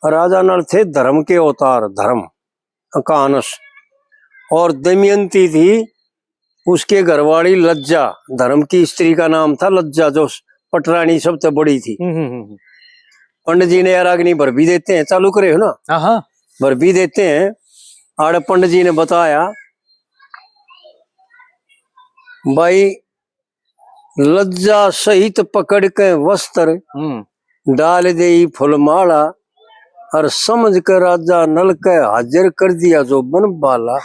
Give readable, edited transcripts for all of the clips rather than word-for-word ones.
राजा नल थे धर्म के अवतार, धर्म का अंश, और दमयंती थी उसके घरवाली लज्जा, धर्म की स्त्री का नाम था लज्जा, जो पटरानी सबसे बड़ी थी। पंडित जी ने यार अग्नि भर भी देते हैं, चालू करे हो ना, हाँ भर भी देते हैं। आड़ पंडित जी ने बताया भाई लज्जा सहित पकड़ के वस्त्र डाल दे फुलमाला, और समझ कर राजा नल के हाजिर कर दिया जो बन बाला।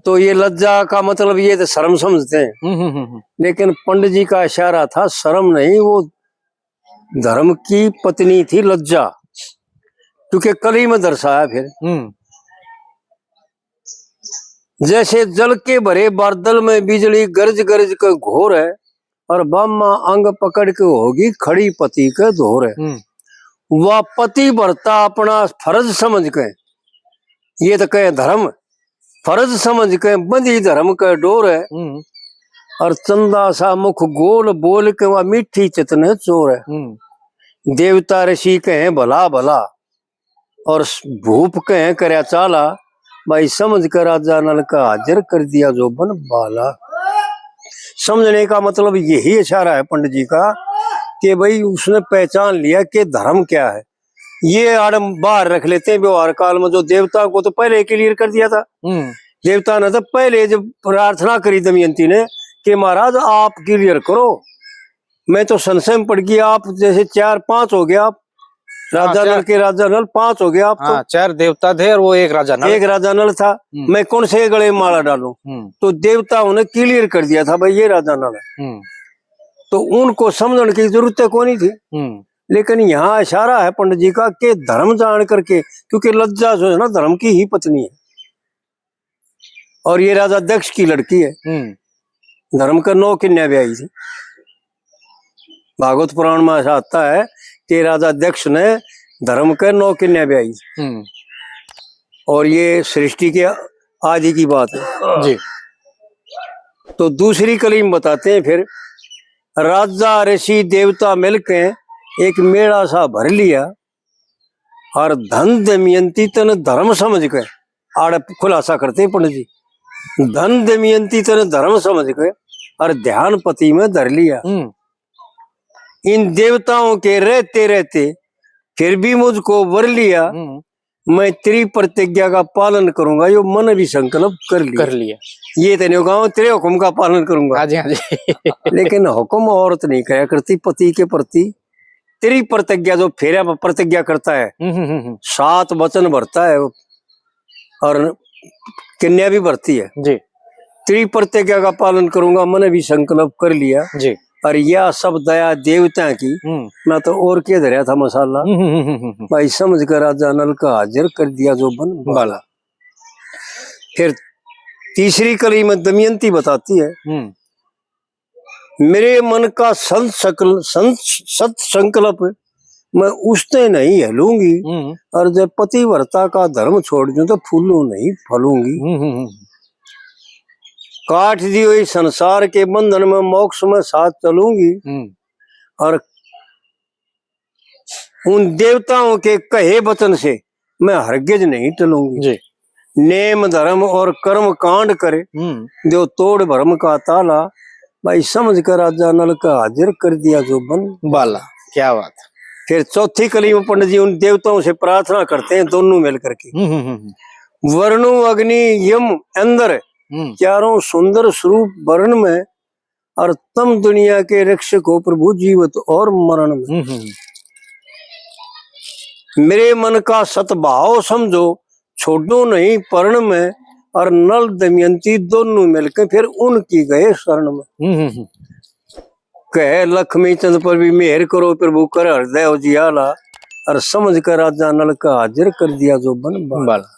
तो ये लज्जा का मतलब ये तो शर्म समझते हैं, लेकिन पंडित जी का इशारा था शर्म नहीं, वो धर्म की पत्नी थी लज्जा, क्योंकि कली में दर्शाया। फिर जैसे जल के भरे बादल में बिजली गरज गरज के घोर है, और बामा अंग पकड़ के होगी खड़ी पति के धोर है। वह पति भरता अपना फर्ज समझ के, ये तो कहे धर्म फर्ज समझ के बंधी धर्म के डोर है, और चंदा सा मुख गोल बोल के वह मीठी चितने चोर है। देवता ऋषि कहे भला भला, और भूप कहे करया चाला, भाई समझ कर राजा नल का हाजिर कर दिया जो बन बाला। समझने का मतलब यही इशारा है पंडित जी का कि भाई उसने पहचान लिया कि धर्म क्या है। ये आड़म बाहर रख लेते हैं व्यवहार काल में, जो देवता को तो पहले क्लियर कर दिया था। देवता ने तो पहले जब प्रार्थना करी दमयंती ने कि महाराज आप क्लियर करो, मैं तो संशय में पड़ गई, आप जैसे 4-5 हो गया, आप राजा नल के राजा नल 5 हो गया, आप तो 4 देवता थे और वो एक राजा नल था। मैं कौन से गले में माला डालूं? तो देवताओं ने क्लियर कर दिया था भाई ये राजा नल है, तो उनको समझने की जरूरत को नहीं थी। लेकिन यहाँ इशारा है पंडित जी का कि धर्म जान करके, क्योंकि लज्जा जो है ना धर्म की ही पत्नी है, और ये राजा दक्ष की लड़की है। धर्म का 9 कन्या ब्याही थी। भागवत पुराण में ऐसा आता है कि राजा दक्ष ने धर्म के 9 कन्या ब्याही, और ये सृष्टि के आदि की बात है जी। तो दूसरी कली में बताते हैं फिर राजा ऋषि देवता मिलके एक मेला सा भर लिया, और धन दमयंती तन धर्म समझ के, आड़ खुलासा करते हैं पंडित जी, धन दमयंती तन धर्म समझ के और ध्यान पति में धर लिया। इन देवताओं के रहते रहते फिर भी मुझको वर लिया, मैं तेरी प्रतिज्ञा का पालन करूंगा, यो मन भी संकल्प कर लिया। ये तो नहीं गाँव तेरे हुक्म का पालन करूंगा। हाँ जी। लेकिन हुक्म औरत नहीं करा करती पति के प्रति। तेरी प्रतिज्ञा जो फेरा प्रतिज्ञा करता है, 7 वचन भरता है और कन्या भी भरती है जी। तेरी प्रतिज्ञा का पालन करूंगा, मैंने भी संकल्प कर लिया जी। और यह सब दया देवता की, मैं तो और के धरिया था मसाला, भाई समझ कर राजा नल का हाजिर कर दिया जो बन बाला। फिर तीसरी कली में दमयंती बताती है मेरे मन का सत संकल्प मैं उसने नहीं हलूंगी, और जब पतिव्रता का धर्म छोड़ दूं तो फूलू नहीं फलूंगी। काट दी हुई संसार के बंधन में मोक्ष में साथ चलूंगी, और उन देवताओं के कहे वचन से मैं हरगिज नहीं टलूंगी। नेम धर्म और कर्म कांड करे जो तोड़ भरम का ताला, भाई समझ कर राजा नल का हाजिर कर दिया जो बन बाला। क्या बात। फिर चौथी कली में पंडित जी उन देवताओं से प्रार्थना करते हैं दोनों मिलकर के, वर्णु अग्नि यम अंदर चारों सुंदर स्वरूप वर्ण में, और तम दुनिया के रक्षक हो प्रभु जीवत और मरण में। मेरे मन का सतभाव समझो छोड़ो नहीं पर्ण में, और नल दमयंती दोनों मिलकर फिर उनकी गए शरण में। कहे लक्ष्मी चंद पर भी मेहर करो प्रभु कर हृदय उजियाला, और समझ कर राजा नल का हाजिर कर दिया जो बन बाला।